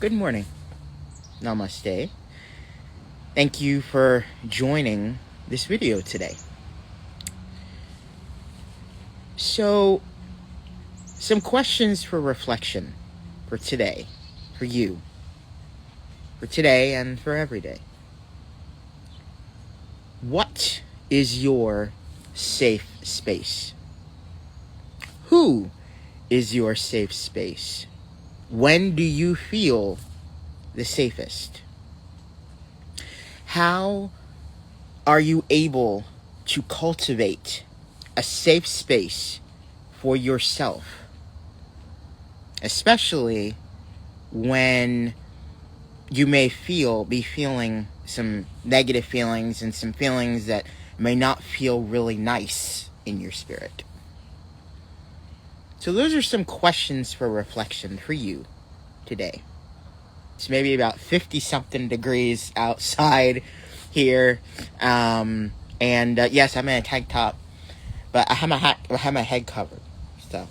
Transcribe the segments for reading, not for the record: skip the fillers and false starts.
Good morning. Namaste. Thank you for joining this video today. So, some questions for reflection for today, for you, for today and for every day. What is your safe space? Who is your safe space? When do you feel the safest? How are you able to cultivate a safe space for yourself? Especially when you may be feeling some negative feelings and some feelings that may not feel really nice in your spirit. So those are some questions for reflection for you today. It's maybe about 50-something degrees outside here. Yes, I'm in a tank top, but I have my head covered. So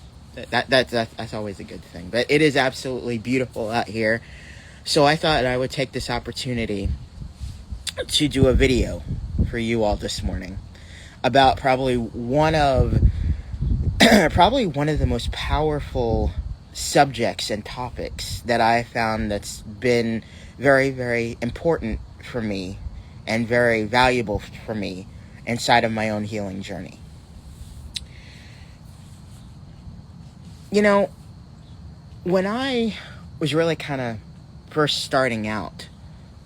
that's always a good thing. But it is absolutely beautiful out here. So I thought I would take this opportunity to do a video for you all this morning about probably one of the most powerful subjects and topics that I found that's been very, very important for me and very valuable for me inside of my own healing journey. You know, when I was really kind of first starting out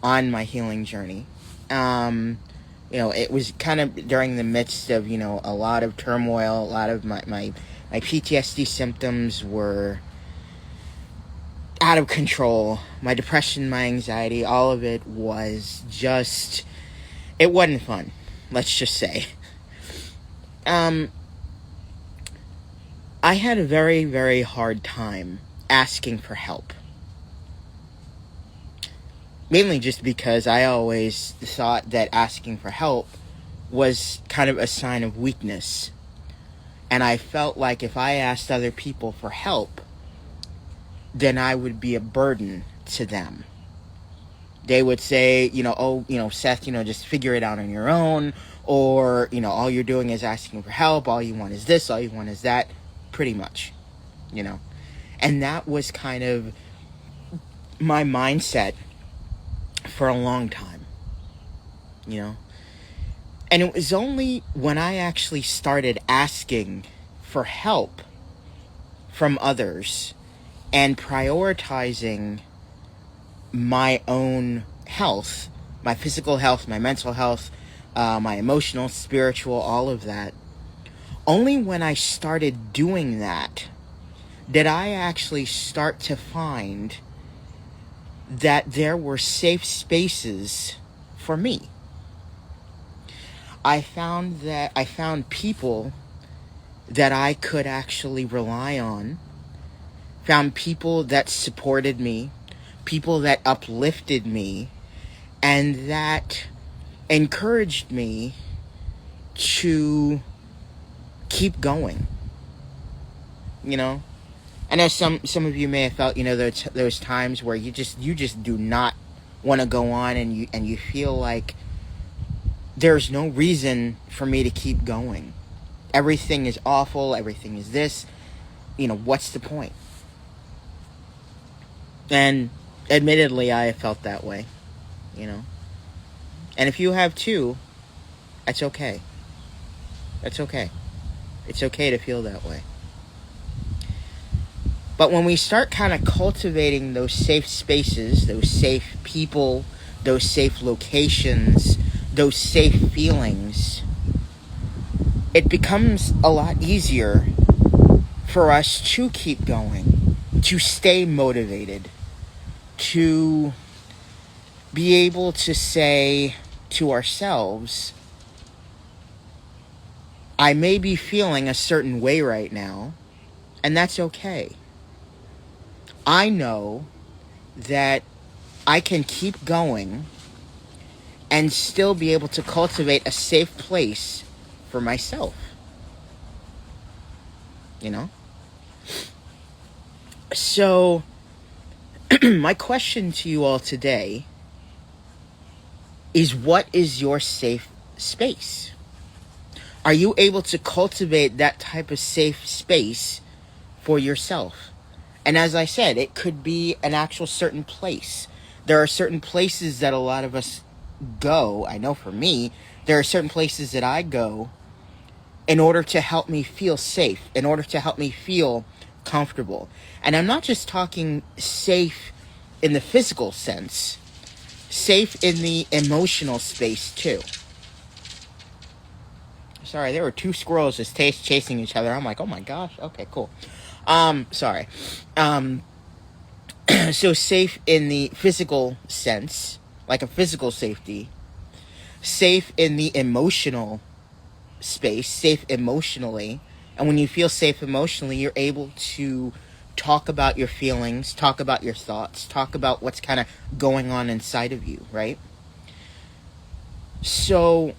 on my healing journey, it was kind of during the midst of, a lot of turmoil. A lot of my PTSD symptoms were out of control. My depression, my anxiety, all of it was just, it wasn't fun. Let's just say. I had a very, very hard time asking for help. Mainly just because I always thought that asking for help was kind of a sign of weakness. And I felt like if I asked other people for help, then I would be a burden to them. They would say, Seth, just figure it out on your own. Or, all you're doing is asking for help. All you want is this. All you want is that. Pretty much, And that was kind of my mindset for a long time, And it was only when I actually started asking for help from others and prioritizing my own health, my physical health, my mental health, my emotional, spiritual, all of that. Only when I started doing that did I actually start to find that there were safe spaces for me. I found people that I could actually rely on, found people that supported me, people that uplifted me, and that encouraged me to keep going. I know some of you may have felt, those times where you just do not want to go on, and you feel like there's no reason for me to keep going. Everything is awful. Everything is this. What's the point? And admittedly, I have felt that way. And if you have too, that's okay. That's okay. It's okay to feel that way. But when we start kind of cultivating those safe spaces, those safe people, those safe locations, those safe feelings, it becomes a lot easier for us to keep going, to stay motivated, to be able to say to ourselves, I may be feeling a certain way right now, and that's okay. I know that I can keep going and still be able to cultivate a safe place for myself. So My question to you all today is, what is your safe space? Are you able to cultivate that type of safe space for yourself? And as I said, it could be an actual certain place. There are certain places that a lot of us go. I know for me, there are certain places that I go in order to help me feel safe, in order to help me feel comfortable. And I'm not just talking safe in the physical sense, safe in the emotional space too. Sorry, there were two squirrels just chasing each other. I'm like, oh my gosh, okay, cool. Sorry. So safe in the physical sense, like a physical safety. Safe in the emotional space, safe emotionally. And when you feel safe emotionally, you're able to talk about your feelings, talk about your thoughts, talk about what's kind of going on inside of you, right? So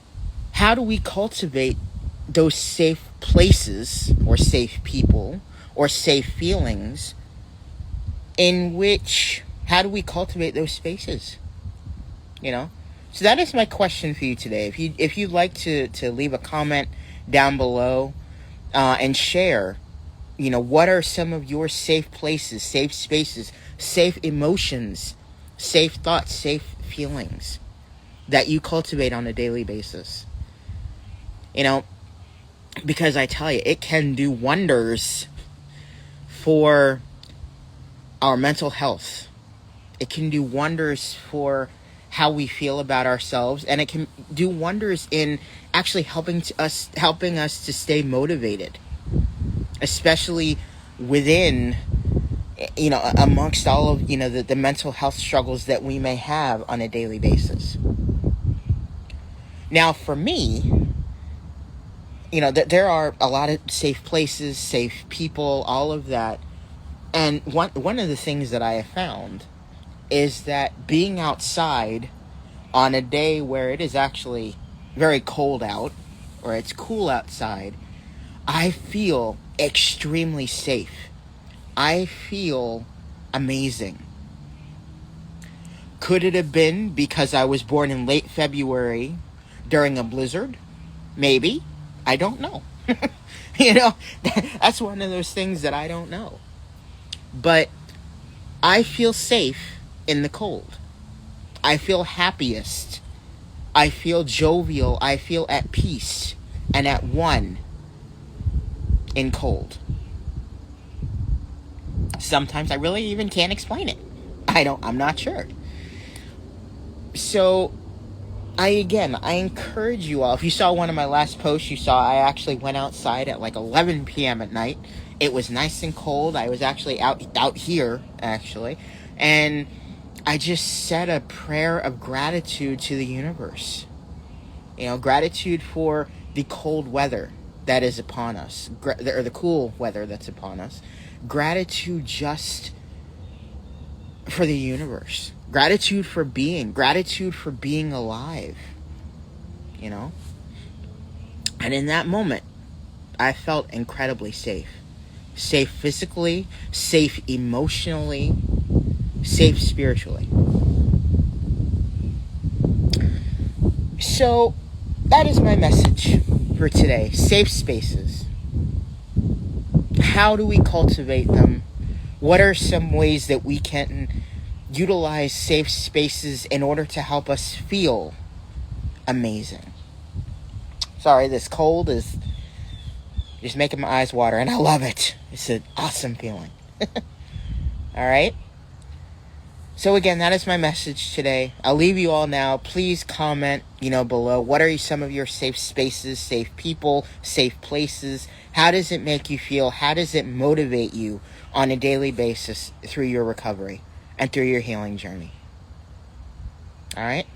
how do we cultivate those safe places or safe people or safe feelings how do we cultivate those spaces? So that is my question for you today. If you'd like to leave a comment down below and share, what are some of your safe places, safe spaces, safe emotions, safe thoughts, safe feelings that you cultivate on a daily basis? Because I tell you, it can do wonders for our mental health. It can do wonders for how we feel about ourselves, and it can do wonders in actually helping us to stay motivated, especially within, amongst all of, the mental health struggles that we may have on a daily basis. Now, for me, there are a lot of safe places, safe people, all of that. And one of the things that I have found is that being outside on a day where it is actually very cold out, or it's cool outside, I feel extremely safe. I feel amazing. Could it have been because I was born in late February during a blizzard? Maybe. I don't know. That's one of those things that I don't know. But I feel safe in the cold. I feel happiest. I feel jovial. I feel at peace and at one in cold. Sometimes I really even can't explain it. I'm not sure. So I encourage you all. If you saw one of my last posts, you saw I actually went outside at like 11 p.m. at night. It was nice and cold. I was actually out here, actually. And I just said a prayer of gratitude to the universe. Gratitude for the cold weather that is upon us, or the cool weather that's upon us. Gratitude just for the universe. Gratitude for being alive. And in that moment, I felt incredibly safe. Safe physically, safe emotionally, safe spiritually. So that is my message for today. Safe spaces. How do we cultivate them? What are some ways that we can utilize safe spaces in order to help us feel amazing? Sorry, this cold is just making my eyes water, and I love it. It's an awesome feeling. All right? So again, that is my message today. I'll leave you all now. Please comment, below. What are some of your safe spaces, safe people, safe places? How does it make you feel? How does it motivate you on a daily basis through your recovery and through your healing journey? All right?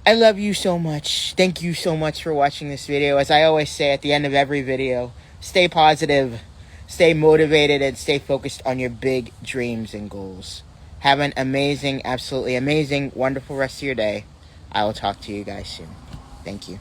I love you so much. Thank you so much for watching this video. As I always say at the end of every video, stay positive, stay motivated, and stay focused on your big dreams and goals. Have an amazing, absolutely amazing, wonderful rest of your day. I will talk to you guys soon. Thank you.